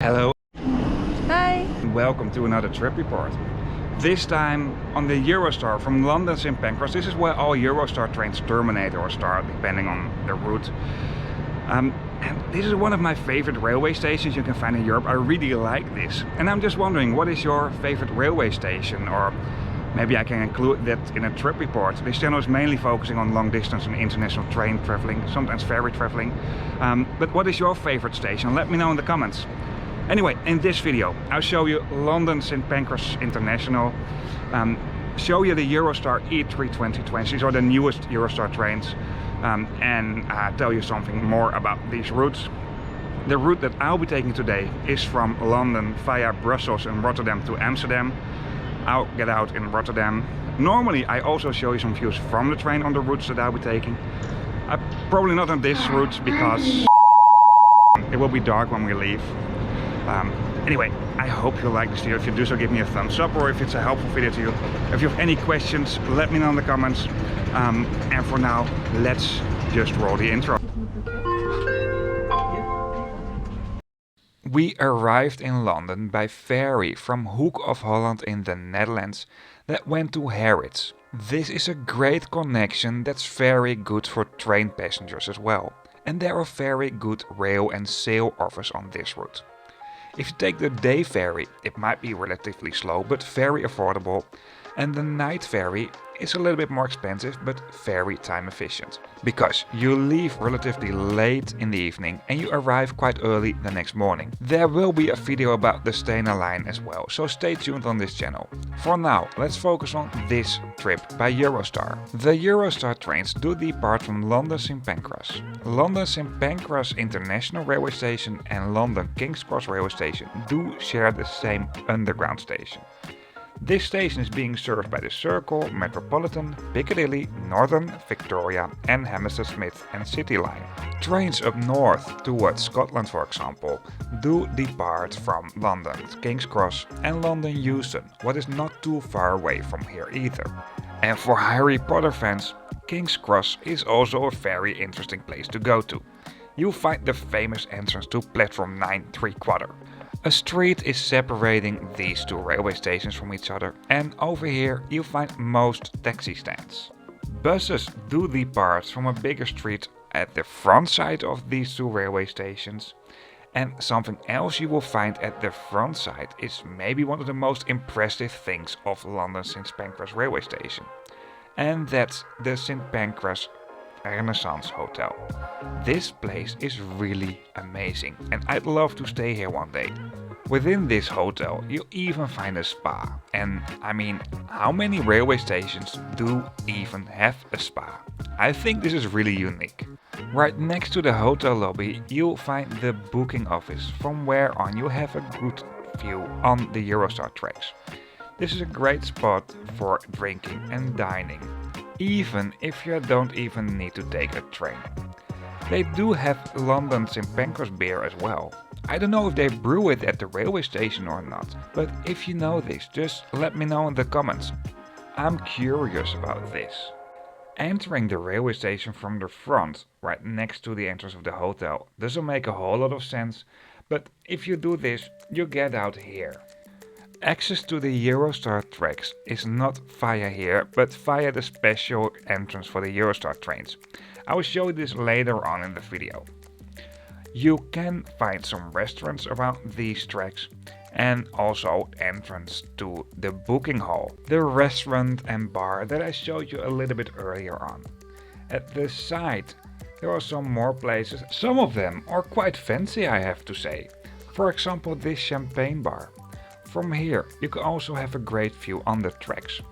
Hello. Hi! Welcome to another trip report. This time on the Eurostar from London St. Pancras. This is where all Eurostar trains terminate or start depending on the route. And this is one of my favorite railway stations you can find in Europe. I really like this. And I'm just wondering, what is your favorite railway station? Or maybe I can include that in a trip report. This channel is mainly focusing on long distance and international train traveling, sometimes ferry traveling. But what is your favorite station? Let me know in the comments. Anyway, in this video I'll show you London St. Pancras International, show you the Eurostar E3 2020, these are the newest Eurostar trains, and tell you something more about these routes. The route that I'll be taking today is from London via Brussels and Rotterdam to Amsterdam. I'll get out in Rotterdam. Normally I also show you some views from the train on the routes that I'll be taking. Probably not on this route because it will be dark when we leave. Anyway, I hope you like this video. If you do so, give me a thumbs up, or if it's a helpful video to you. If you have any questions, let me know in the comments. And for now, let's just roll the intro. We arrived in London by ferry from Hoek of Holland in the Netherlands that went to Harwich. This is a great connection that's very good for train passengers as well. And there are very good rail and sail offers on this route. If you take the day ferry, it might be relatively slow but very affordable, and the night ferry is a little bit more expensive but very time efficient. Because you leave relatively late in the evening and you arrive quite early the next morning. There will be a video about the Stena Line as well, so stay tuned on this channel. For now, let's focus on this trip by Eurostar. The Eurostar trains do depart from London St. Pancras. London St. Pancras International Railway Station and London King's Cross Railway Station do share the same underground station. This station is being served by the Circle, Metropolitan, Piccadilly, Northern, Victoria and Hammersmith Smith and City Line. Trains up north towards Scotland, for example, do depart from London King's Cross and London Euston, what is not too far away from here either. And for Harry Potter fans, King's Cross is also a very interesting place to go to. You'll find the famous entrance to platform 9 3/4. A street is separating these two railway stations from each other, and over here you'll find most taxi stands. Buses do depart from a bigger street at the front side of these two railway stations, and something else you will find at the front side is maybe one of the most impressive things of London St. Pancras railway station, and that's the St. Pancras Renaissance Hotel. This place is really amazing and I'd love to stay here one day. Within this hotel you'll even find a spa, and I mean, how many railway stations do even have a spa? I think this is really unique. Right next to the hotel lobby you'll find the booking office, from where on you have a good view on the Eurostar tracks. This is a great spot for drinking and dining, even if you don't even need to take a train. They do have London St. Pancras beer as well. I don't know if they brew it at the railway station or not, but if you know this, just let me know in the comments. I'm curious about this. Entering the railway station from the front, right next to the entrance of the hotel, doesn't make a whole lot of sense, but if you do this, you get out here. Access to the Eurostar tracks is not via here, but via the special entrance for the Eurostar trains. I will show you this later on in the video. You can find some restaurants around these tracks and also entrance to the booking hall, the restaurant and bar that I showed you a little bit earlier on. At the side there are some more places, some of them are quite fancy, I have to say. For example, this champagne bar. From here you can also have a great view on the tracks.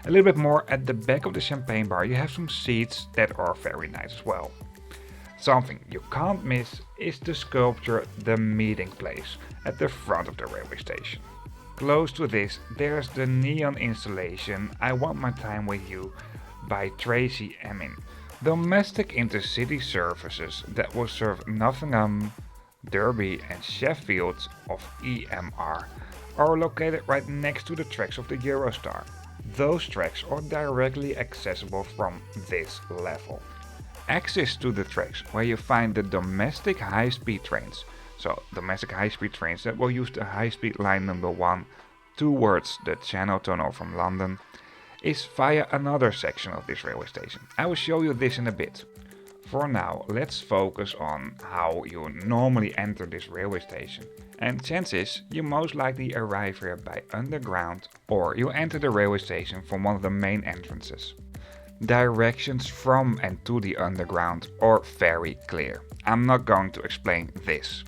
A little bit more at the back of the champagne bar you have some seats that are very nice as well. Something you can't miss is the sculpture The Meeting Place at the front of the railway station. Close to this there's the neon installation I Want My Time With You by Tracy Emin. Domestic intercity services that will serve Nottingham, Derby and Sheffield of EMR are located right next to the tracks of the Eurostar. Those tracks are directly accessible from this level. Access to the tracks where you find the domestic high-speed trains So domestic high-speed trains that will use the high-speed line number 1 towards the Channel Tunnel from London is via another section of this railway station. I will show you this in a bit. For now, let's focus on how you normally enter this railway station. And chances you most likely arrive here by underground, or you enter the railway station from one of the main entrances. Directions from and to the underground are very clear. I'm not going to explain this.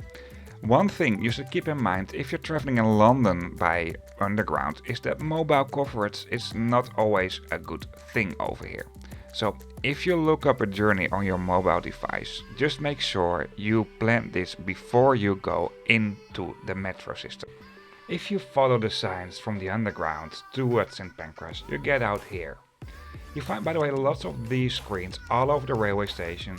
One thing you should keep in mind if you're traveling in London by underground is that mobile coverage is not always a good thing over here. So if you look up a journey on your mobile device, just make sure you plan this before you go into the metro system. If you follow the signs from the underground towards St. Pancras, you get out here. You find, by the way, lots of these screens all over the railway station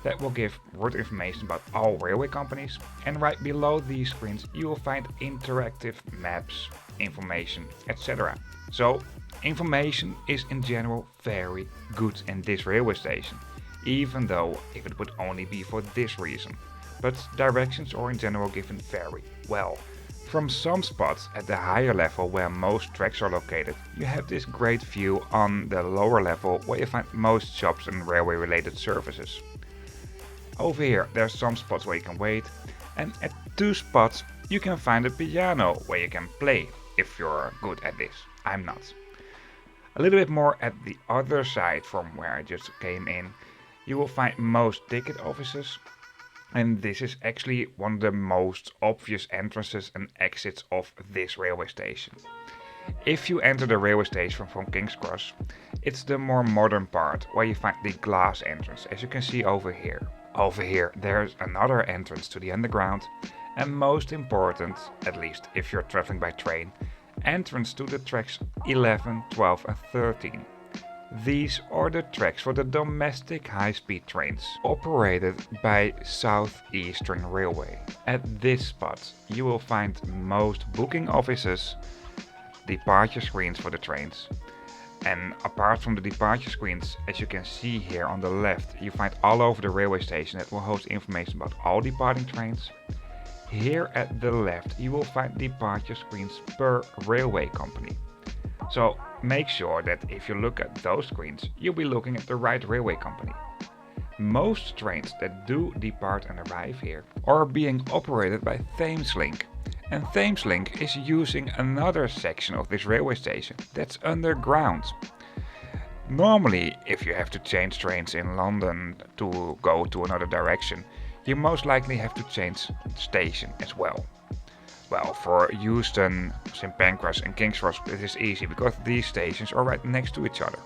that will give word information about all railway companies, and right below these screens you will find interactive maps, information, etc. So information is in general very good in this railway station, even though if it would only be for this reason. But directions are in general given very well. From some spots at the higher level where most tracks are located, you have this great view on the lower level where you find most shops and railway related services. Over here there are some spots where you can wait, and at 2 spots you can find a piano where you can play if you're good at this. I'm not. A little bit more at the other side from where I just came in, you will find most ticket offices. And this is actually one of the most obvious entrances and exits of this railway station. If you enter the railway station from King's Cross, it's the more modern part where you find the glass entrance, as you can see over here. Over here there's another entrance to the underground, and most important, at least if you're traveling by train, entrance to the tracks 11, 12 and 13. These are the tracks for the domestic high-speed trains operated by Southeastern Railway. At this spot you will find most booking offices, departure screens for the trains, and apart from the departure screens, as you can see here on the left, you find all over the railway station that will host information about all departing trains. Here at the left you will find departure screens per railway company. So make sure that if you look at those screens, you'll be looking at the right railway company. Most trains that do depart and arrive here are being operated by Thameslink. And Thameslink is using another section of this railway station that's underground. Normally, if you have to change trains in London to go to another direction, you most likely have to change station as well. Well, for Euston, St. Pancras and King's Cross it is easy because these stations are right next to each other.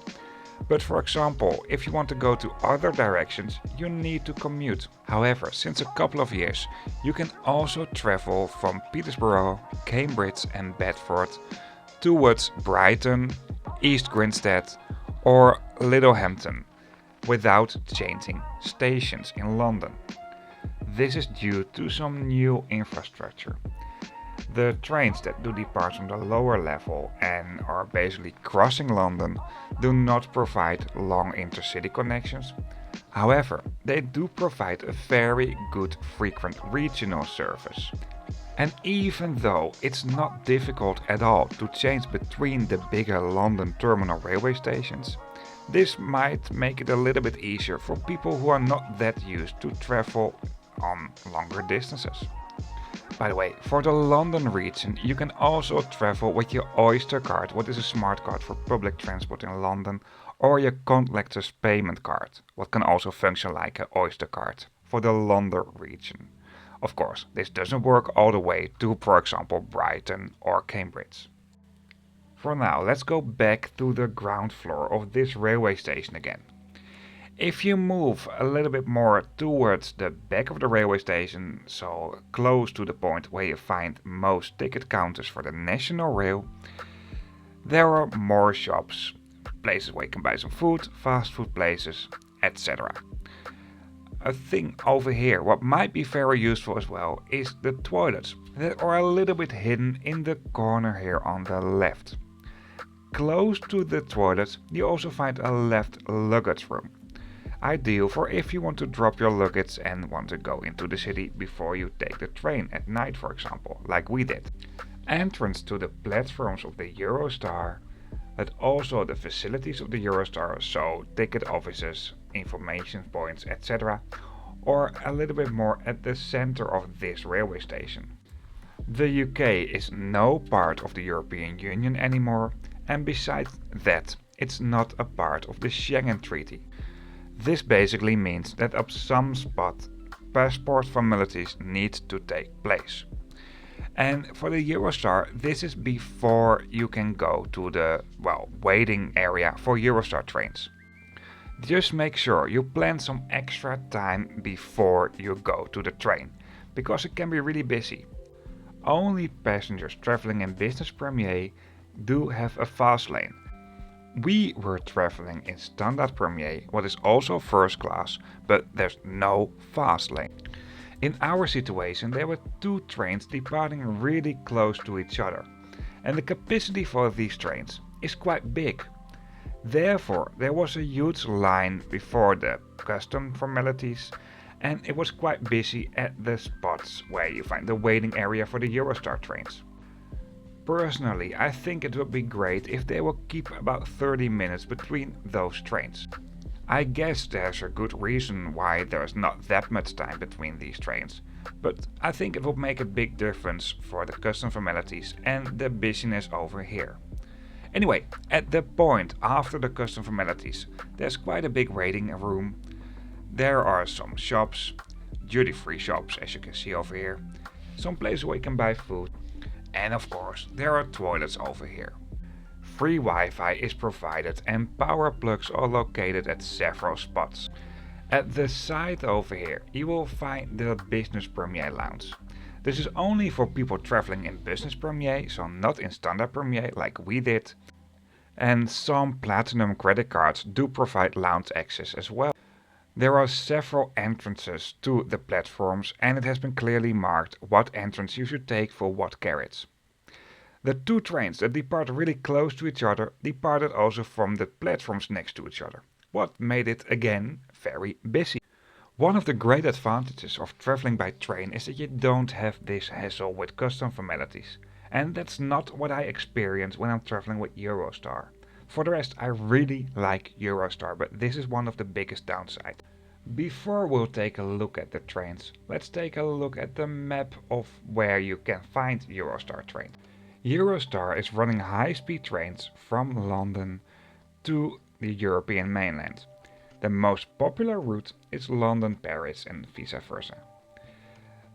But for example, if you want to go to other directions, you need to commute. However, since a couple of years, you can also travel from Peterborough, Cambridge and Bedford towards Brighton, East Grinstead or Littlehampton without changing stations in London. This is due to some new infrastructure. The trains that do depart from the lower level and are basically crossing London do not provide long intercity connections. However, they do provide a very good frequent regional service. And even though it's not difficult at all to change between the bigger London terminal railway stations, this might make it a little bit easier for people who are not that used to travel on longer distances. By the way, for the London region you can also travel with your Oyster card, what is a smart card for public transport in London, or your contactless payment card, what can also function like an Oyster card for the London region. Of course, this doesn't work all the way to, for example, Brighton or Cambridge. For now, let's go back to the ground floor of this railway station again. If you move a little bit more towards the back of the railway station, so close to the point where you find most ticket counters for the National Rail, there are more shops, places where you can buy some food, fast food places, etc. A thing over here, what might be very useful as well, is the toilets that are a little bit hidden in the corner here on the left. Close to the toilets you also find a left luggage room. Ideal for if you want to drop your luggage and want to go into the city before you take the train at night, for example, like we did. Entrance to the platforms of the Eurostar, but also the facilities of the Eurostar, so ticket offices, information points, etc., or a little bit more at the center of this railway station. The UK is no part of the European Union anymore, and besides that, it's not a part of the Schengen Treaty. This basically means that at some spot, passport formalities need to take place. And for the Eurostar, this is before you can go to the, waiting area for Eurostar trains. Just make sure you plan some extra time before you go to the train, because it can be really busy. Only passengers traveling in Business Premier do have a fast lane. We were traveling in Standard Premier, what is also first class, but there's no fast lane. In our situation, there were two trains departing really close to each other, and the capacity for these trains is quite big. Therefore, there was a huge line before the custom formalities, and it was quite busy at the spots where you find the waiting area for the Eurostar trains. Personally, I think it would be great if they will keep about 30 minutes between those trains. I guess there's a good reason why there's not that much time between these trains, but I think it would make a big difference for the custom formalities and the busyness over here. Anyway, at the point after the custom formalities, there's quite a big waiting room. There are some shops, duty-free shops as you can see over here, some places where you can buy food, and of course there are toilets over here. Free Wi-Fi is provided and power plugs are located at several spots. At the side over here you will find the Business Premier Lounge. This is only for people traveling in Business Premier, so not in Standard Premier like we did. And some Platinum credit cards do provide lounge access as well. There are several entrances to the platforms and it has been clearly marked what entrance you should take for what carriage. The two trains that depart really close to each other departed also from the platforms next to each other, what made it again very busy. One of the great advantages of traveling by train is that you don't have this hassle with custom formalities, and that's not what I experience when I'm traveling with Eurostar. For the rest, I really like Eurostar, but this is one of the biggest downsides. Before we'll take a look at the trains, let's take a look at the map of where you can find Eurostar trains. Eurostar is running high-speed trains from London to the European mainland. The most popular route is London-Paris and vice versa.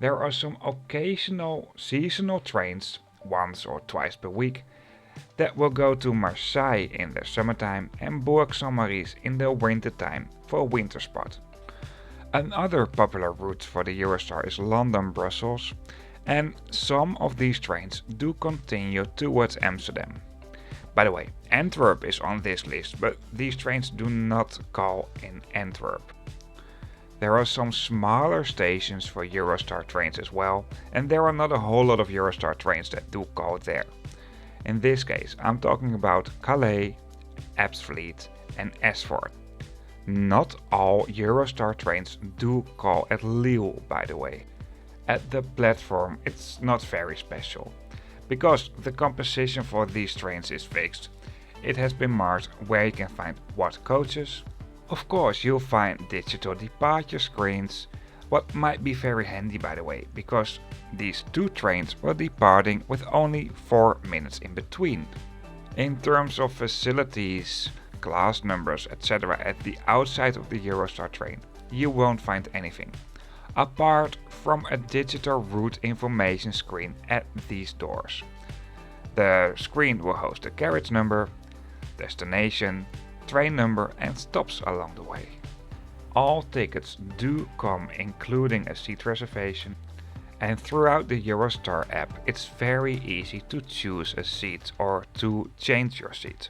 There are some occasional seasonal trains, once or twice per week, that will go to Marseille in the summertime and Bourg-Saint-Maurice in the wintertime for a winter spot. Another popular route for the Eurostar is London-Brussels, and some of these trains do continue towards Amsterdam. By the way, Antwerp is on this list, but these trains do not call in Antwerp. There are some smaller stations for Eurostar trains as well, and there are not a whole lot of Eurostar trains that do call there. In this case, I'm talking about Calais, Ebbsfleet and Esford. Not all Eurostar trains do call at Lille, by the way. At the platform it's not very special, because the composition for these trains is fixed. It has been marked where you can find what coaches. Of course you'll find digital departure screens, what might be very handy by the way, because these two trains were departing with only 4 minutes in between. In terms of facilities, class numbers, etc. at the outside of the Eurostar train, you won't find anything, apart from a digital route information screen at these doors. The screen will host the carriage number, destination, train number and stops along the way. All tickets do come including a seat reservation, and throughout the Eurostar app it's very easy to choose a seat or to change your seat.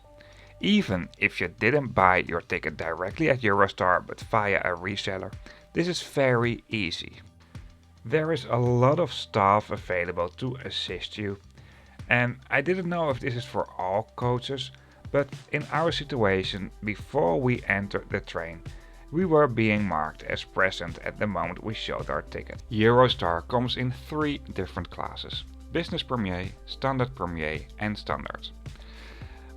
Even if you didn't buy your ticket directly at Eurostar but via a reseller, this is very easy. There is a lot of staff available to assist you, and I didn't know if this is for all coaches, but in our situation, before we entered the train, We were being marked as present at the moment we showed our ticket. Eurostar comes in 3 different classes: Business Premier, Standard Premier and Standard.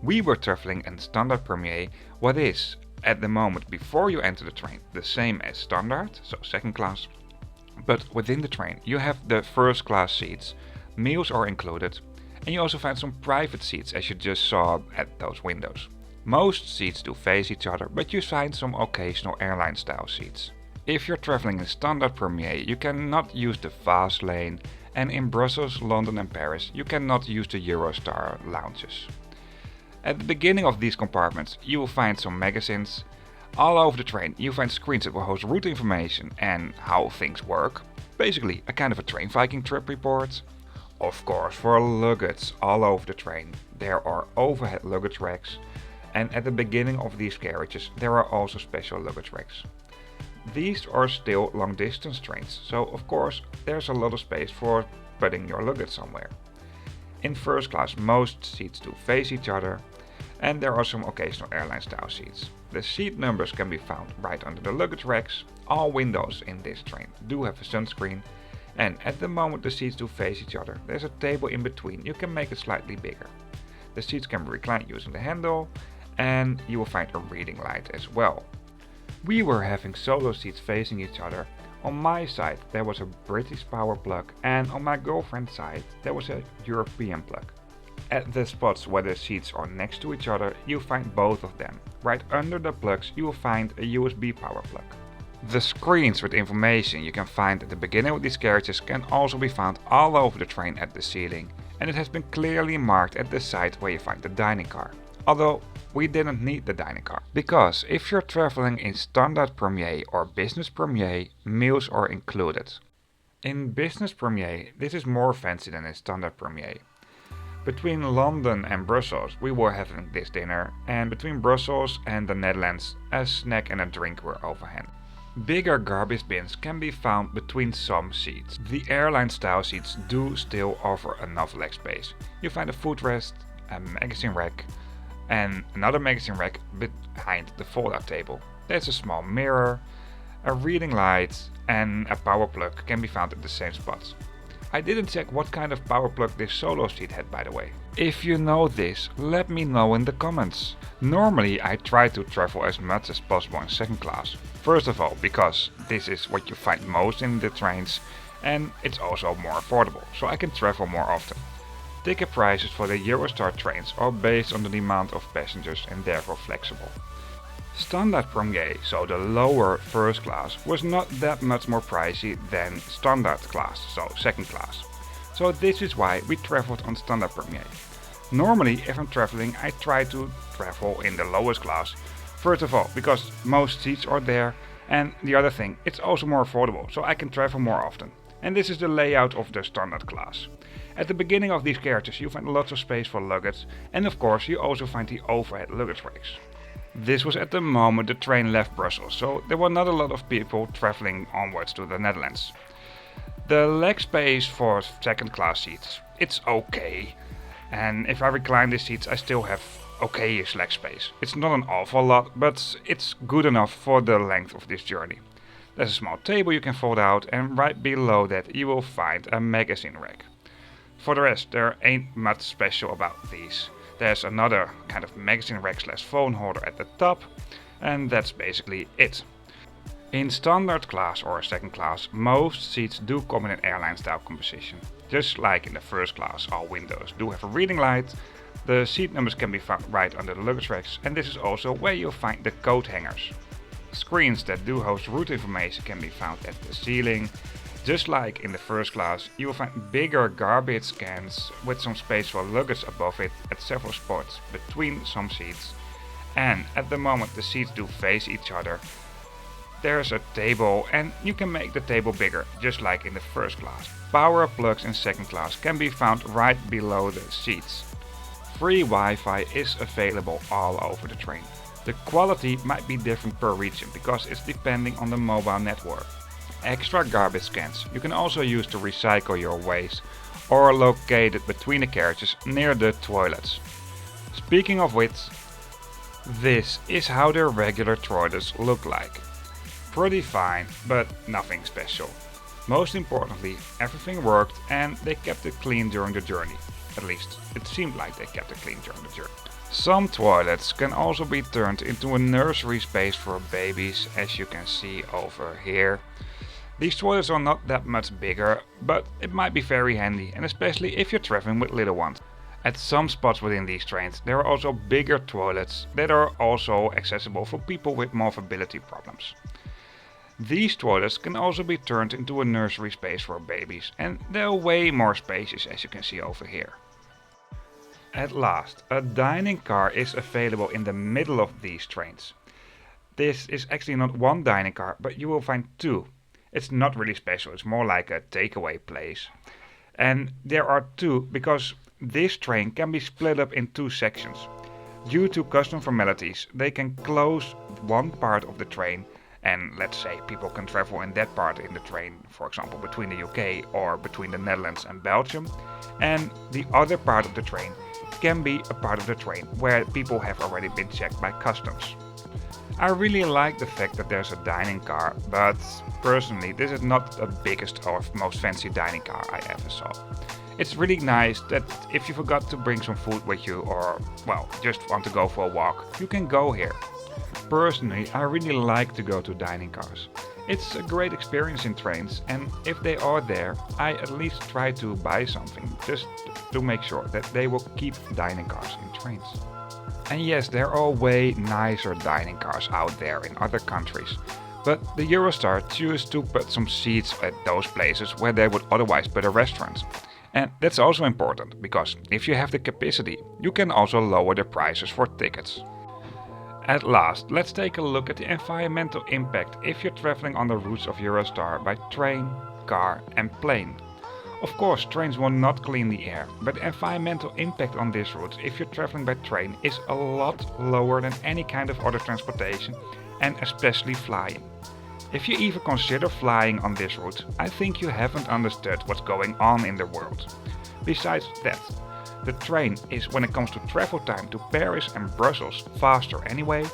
We were traveling in Standard Premier, what is, at the moment before you enter the train, the same as Standard, so second class. But within the train you have the first class seats, meals are included, and you also find some private seats as you just saw at those windows. Most seats do face each other, but you find some occasional airline style seats. If you're traveling in Standard Premier, you cannot use the fast lane, and in Brussels, London and Paris you cannot use the Eurostar lounges. At the beginning of these compartments you will find some magazines. All over the train you find screens that will host route information and how things work. Basically a kind of a Trainviking trip report. Of course, for luggage all over the train there are overhead luggage racks, and at the beginning of these carriages there are also special luggage racks. These are still long distance trains, so of course there's a lot of space for putting your luggage somewhere. In first class most seats do face each other, and there are some occasional airline style seats. The seat numbers can be found right under the luggage racks. All windows in this train do have a sunscreen, and at the moment the seats do face each other there's a table in between, you can make it slightly bigger. The seats can be reclined using the handle, and you will find a reading light as well. We were having solo seats facing each other. On my side there was a British power plug, and on my girlfriend's side there was a European plug. At the spots where the seats are next to each other you find both of them. Right under the plugs you will find a USB power plug. The screens with information you can find at the beginning of these carriages can also be found all over the train at the ceiling, and it has been clearly marked at the side where you find the dining car. Although we didn't need the dining car, because if you're traveling in Standard Premier or Business Premier, meals are included. In Business Premier this is more fancy than in Standard Premier. Between London and Brussels we were having this dinner, and between Brussels and the Netherlands a snack and a drink were overhand. Bigger garbage bins can be found between some seats. The airline style seats do still offer enough leg space. You find a footrest, a magazine rack, and another magazine rack behind the fold-out table. There's a small mirror, a reading light and a power plug can be found at the same spots. I didn't check what kind of power plug this solo seat had, by the way. If you know this, let me know in the comments. Normally I try to travel as much as possible in second class. First of all because this is what you find most in the trains, and it's also more affordable, so I can travel more often. Ticket prices for the Eurostar trains are based on the demand of passengers and therefore flexible. Standard Premier, so the lower first class, was not that much more pricey than Standard class, so second class. So this is why we traveled on Standard Premier. Normally if I'm traveling I try to travel in the lowest class. First of all because most seats are there, and the other thing, it's also more affordable, so I can travel more often. And this is the layout of the Standard class. At the beginning of these carriages you find lots of space for luggage, and of course you also find the overhead luggage racks. This was at the moment the train left Brussels, so there were not a lot of people traveling onwards to the Netherlands. The leg space for second class seats, it's okay. And if I recline the seats I still have okay-ish leg space. It's not an awful lot, but it's good enough for the length of this journey. There's a small table you can fold out, and right below that you will find a magazine rack. For the rest there ain't much special about these. There's another kind of magazine rack / phone holder at the top, and that's basically it. In standard class or second class, most seats do come in an airline style composition. Just like in the first class, all windows do have a reading light. The seat numbers can be found right under the luggage racks, and this is also where you'll find the coat hangers. Screens that do host route information can be found at the ceiling. Just like in the first class, you will find bigger garbage cans with some space for luggage above it at several spots between some seats. And at the moment the seats do face each other, there's a table, and you can make the table bigger, just like in the first class. Power plugs in second class can be found right below the seats. Free Wi-Fi is available all over the train. The quality might be different per region because it's depending on the mobile network. Extra garbage cans you can also use to recycle your waste, or located between the carriages near the toilets. Speaking of which, this is how the regular toilets look like. pretty fine, but nothing special. Most importantly, everything worked and they kept it clean during the journey. At least, it seemed like they kept it clean during the journey. Some toilets can also be turned into a nursery space for babies, as you can see over here. These toilets are not that much bigger, but it might be very handy, and especially if you're traveling with little ones. At some spots within these trains there are also bigger toilets that are also accessible for people with mobility problems. These toilets can also be turned into a nursery space for babies, and they're way more spacious, as you can see over here. At last, a dining car is available in the middle of these trains. This is actually not one dining car, but you will find two. It's not really special, it's more like a takeaway place. And there are two because this train can be split up in two sections. Due to custom formalities, they can close one part of the train, and let's say people can travel in that part in the train, for example between the UK or between the Netherlands and Belgium, and the other part of the train can be a part of the train where people have already been checked by customs. I really like the fact that there's a dining car, but personally this is not the biggest or most fancy dining car I ever saw. It's really nice that if you forgot to bring some food with you or, well, just want to go for a walk, you can go here. Personally, I really like to go to dining cars. It's a great experience in trains, and if they are there, I at least try to buy something just to make sure that they will keep dining cars in trains. And yes, there are way nicer dining cars out there in other countries, but the Eurostar chose to put some seats at those places where they would otherwise put a restaurant. And that's also important, because if you have the capacity, you can also lower the prices for tickets. At last, let's take a look at the environmental impact if you're traveling on the routes of Eurostar by train, car and plane. Of course, trains will not clean the air, but the environmental impact on this route if you're traveling by train is a lot lower than any kind of other transportation, and especially flying. If you even consider flying on this route, I think you haven't understood what's going on in the world. Besides that, the train is, when it comes to travel time to Paris and Brussels, faster anyway,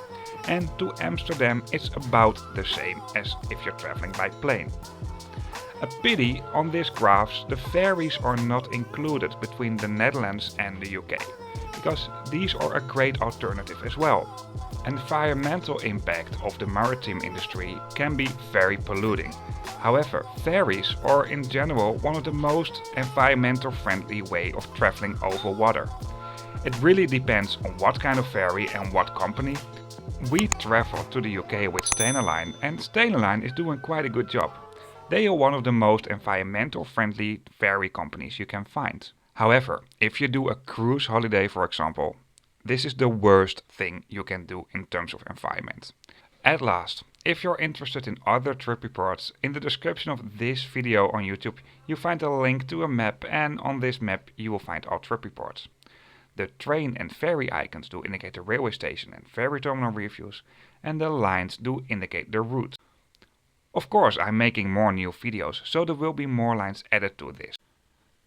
and to Amsterdam it's about the same as if you're traveling by plane. A pity, on these graphs the ferries are not included between the Netherlands and the UK, because these are a great alternative as well. Environmental impact of the maritime industry can be very polluting. However, ferries are in general one of the most environmental friendly way of traveling over water. It really depends on what kind of ferry and what company. We travel to the UK with Stena Line, and Stena Line is doing quite a good job. They are one of the most environmental friendly ferry companies you can find. However, if you do a cruise holiday for example, this is the worst thing you can do in terms of environment. At last, if you're interested in other trip reports, in the description of this video on YouTube you find a link to a map, and on this map you will find all trip reports. The train and ferry icons do indicate the railway station and ferry terminal reviews, and the lines do indicate the route. Of course, I'm making more new videos, so there will be more lines added to this.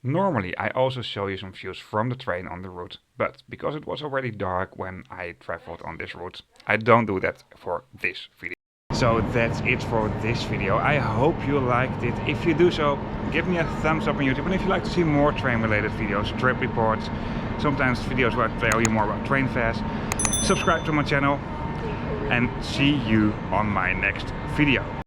Normally I also show you some views from the train on the route, but because it was already dark when I traveled on this route, I don't do that for this video. So that's it for this video. I hope you liked it. If you do so, give me a thumbs up on YouTube, and if you'd like to see more train related videos, trip reports, sometimes videos where I tell you more about train fares, subscribe to my channel, and see you on my next video.